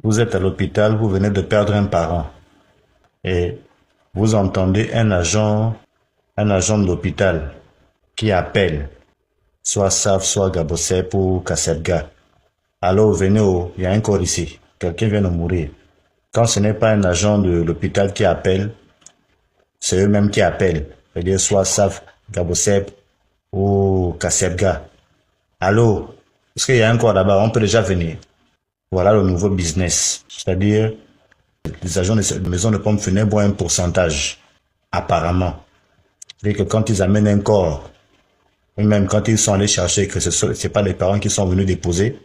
Vous êtes à l'hôpital, vous venez de perdre un parent et vous entendez un agent de l'hôpital qui appelle, soit SAF, soit Gabosep ou Kasebga. Alors venez, il y a un corps ici, quelqu'un vient de mourir. Quand ce n'est pas un agent de l'hôpital qui appelle, c'est eux-mêmes qui appellent. C'est-à-dire soit SAF, Gabosep ou Kasebga. Allô, est-ce qu'il y a un corps là-bas? On peut déjà venir. Voilà le nouveau business. C'est-à-dire, les agents de maison de pompe funèbre ont un pourcentage, apparemment. C'est-à-dire que quand ils amènent un corps, ou même quand ils sont allés chercher que ce n'est pas les parents qui sont venus déposer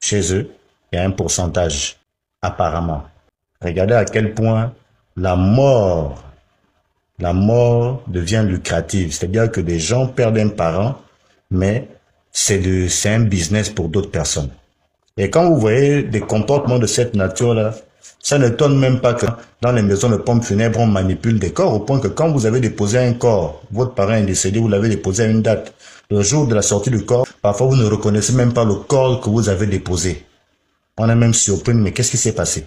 chez eux, il y a un pourcentage, apparemment. Regardez à quel point la mort, la mort devient lucrative. C'est-à-dire que des gens perdent un parent, mais c'est un business pour d'autres personnes. Et quand vous voyez des comportements de cette nature-là, ça n'étonne même pas que dans les maisons de pompes funèbres, on manipule des corps au point que quand vous avez déposé un corps, votre parent est décédé, vous l'avez déposé à une date. Le jour de la sortie du corps, parfois vous ne reconnaissez même pas le corps que vous avez déposé. On est même surpris, mais qu'est-ce qui s'est passé?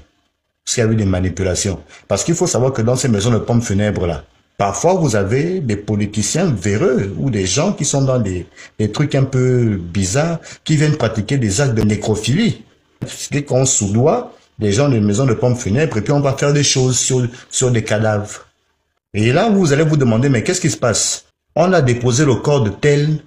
Parce qu'il y a eu des manipulations. Parce qu'il faut savoir que dans ces maisons de pompes funèbres-là, parfois vous avez des politiciens véreux ou des gens qui sont dans des trucs un peu bizarres, qui viennent pratiquer des actes de nécrophilie. C'est qu'on soudoie des gens de maisons de pompes funèbres et puis on va faire des choses sur des cadavres. Et là, vous allez vous demander, mais qu'est-ce qui se passe? On a déposé le corps de tel,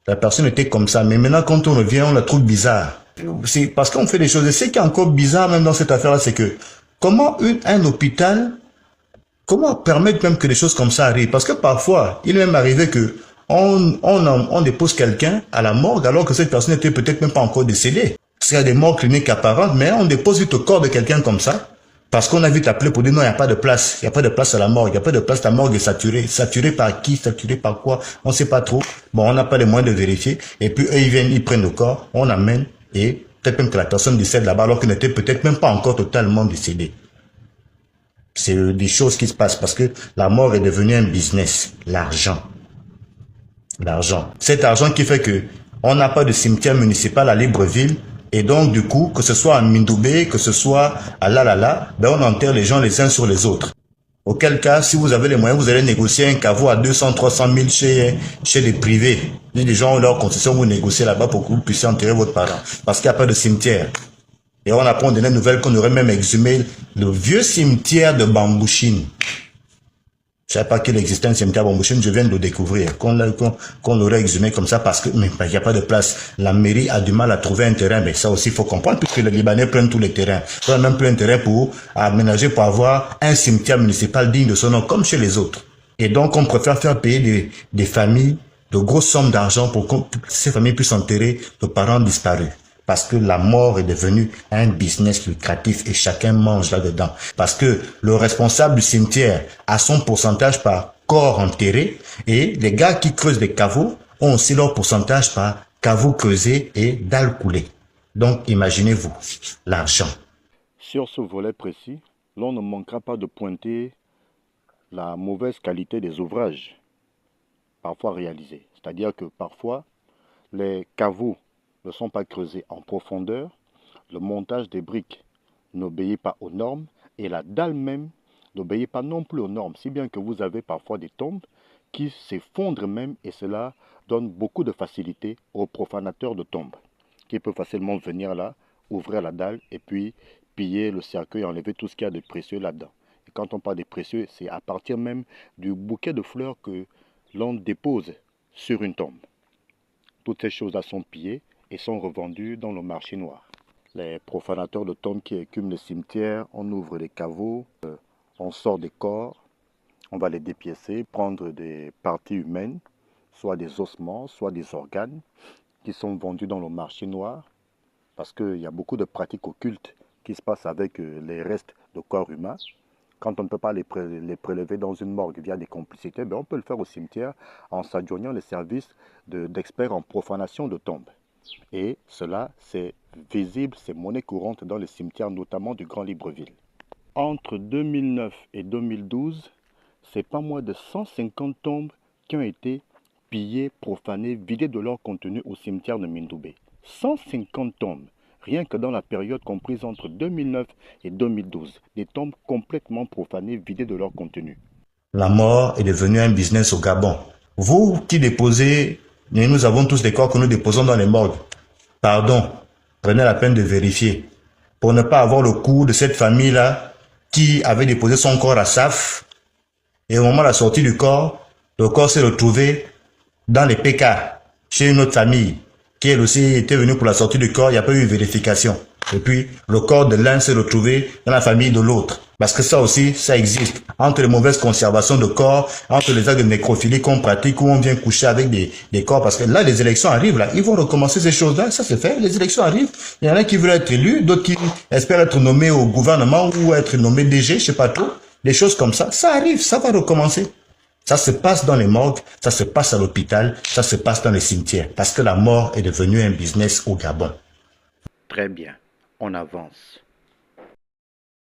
la personne était comme ça, mais maintenant quand on revient, on la trouve bizarre. C'est parce qu'on fait des choses. Et ce qui est encore bizarre même dans cette affaire-là, c'est que comment un hôpital, comment permettre même que des choses comme ça arrivent? Parce que parfois, il est même arrivé que on dépose quelqu'un à la morgue alors que cette personne n'était peut-être même pas encore décédée. Parce qu'il y a des morts cliniques apparentes, mais on dépose vite le corps de quelqu'un comme ça. Parce qu'on a vite appelé pour dire non, il n'y a pas de place. Il n'y a pas de place à la morgue. Il n'y a pas de place. La morgue est saturée. Saturée par qui? Saturée par quoi? On ne sait pas trop. Bon, on n'a pas les moyens de vérifier. Et puis, eux, ils viennent, ils prennent le corps, on amène, et peut-être même que la personne décède là-bas alors qu'elle n'était peut-être même pas encore totalement décédée. C'est des choses qui se passent parce que la mort est devenue un business. L'argent. L'argent. Cet argent qui fait que on n'a pas de cimetière municipal à Libreville. Et donc, du coup, que ce soit à Mindoubé, que ce soit à Lalala, ben on enterre les gens les uns sur les autres. Auquel cas, si vous avez les moyens, vous allez négocier un caveau à 200, 300 000 chez les privés. Les gens ont leur concession, vous négociez là-bas pour que vous puissiez enterrer votre parent. Parce qu'il n'y a pas de cimetière. Et on apprend des nouvelles qu'on aurait même exhumé le vieux cimetière de Bambouchine. Je ne savais pas qu'il existait un cimetière à Bambouchine, je viens de le découvrir. Qu'on l'aurait exhumé comme ça parce que mais il n'y a pas de place. La mairie a du mal à trouver un terrain, mais ça aussi il faut comprendre, puisque les Libanais prennent tous les terrains. Ils n'ont même plus un terrain pour aménager, pour avoir un cimetière municipal digne de son nom, comme chez les autres. Et donc on préfère faire payer des familles de grosses sommes d'argent pour que ces familles puissent enterrer de parents disparus. Parce que la mort est devenue un business lucratif et chacun mange là-dedans. Parce que le responsable du cimetière a son pourcentage par corps enterré et les gars qui creusent des caveaux ont aussi leur pourcentage par caveaux creusés et dalles coulées. Donc imaginez-vous l'argent. Sur ce volet précis, l'on ne manquera pas de pointer la mauvaise qualité des ouvrages parfois réalisés. C'est-à-dire que parfois, les caveaux ne sont pas creusés en profondeur, le montage des briques n'obéit pas aux normes et la dalle même n'obéit pas non plus aux normes, si bien que vous avez parfois des tombes qui s'effondrent même et cela donne beaucoup de facilité aux profanateurs de tombes qui peuvent facilement venir là, ouvrir la dalle et puis piller le cercueil et enlever tout ce qu'il y a de précieux là-dedans. Et quand on parle de précieux, c'est à partir même du bouquet de fleurs que l'on dépose sur une tombe. Toutes ces choses-là sont pillées et sont revendues dans le marché noir. Les profanateurs de tombes qui écument les cimetières, on ouvre les caveaux, on sort des corps, on va les dépiécer, prendre des parties humaines, soit des ossements, soit des organes, qui sont vendus dans le marché noir, parce qu'il y a beaucoup de pratiques occultes qui se passent avec les restes de corps humains. Quand on ne peut pas les prélever dans une morgue via des complicités, ben on peut le faire au cimetière en s'adjoignant les services d'experts en profanation de tombes. Et cela, c'est visible, c'est monnaie courante dans les cimetières, notamment du Grand Libreville. Entre 2009 et 2012, c'est pas moins de 150 tombes qui ont été pillées, profanées, vidées de leur contenu au cimetière de Mindoubé. 150 tombes, rien que dans la période comprise entre 2009 et 2012, des tombes complètement profanées, vidées de leur contenu. La mort est devenue un business au Gabon. Vous qui déposez, et nous avons tous des corps que nous déposons dans les morgues. Pardon, prenez la peine de vérifier. Pour ne pas avoir le coup de cette famille-là qui avait déposé son corps à SAF. Et au moment de la sortie du corps, le corps s'est retrouvé dans les PK, chez une autre famille, qui elle aussi était venue pour la sortie du corps, il n'y a pas eu vérification. Et puis, le corps de l'un s'est retrouvé dans la famille de l'autre. Parce que ça aussi, ça existe. Entre les mauvaises conservations de corps, entre les actes de nécrophilie qu'on pratique, où on vient coucher avec des corps. Parce que là, les élections arrivent, là. Ils vont recommencer ces choses-là. Ça se fait. Les élections arrivent. Il y en a qui veulent être élus, d'autres qui espèrent être nommés au gouvernement ou être nommés DG, je sais pas trop. Des choses comme ça. Ça arrive. Ça va recommencer. Ça se passe dans les morgues, ça se passe à l'hôpital, ça se passe dans les cimetières. Parce que la mort est devenue un business au Gabon. Très bien, on avance.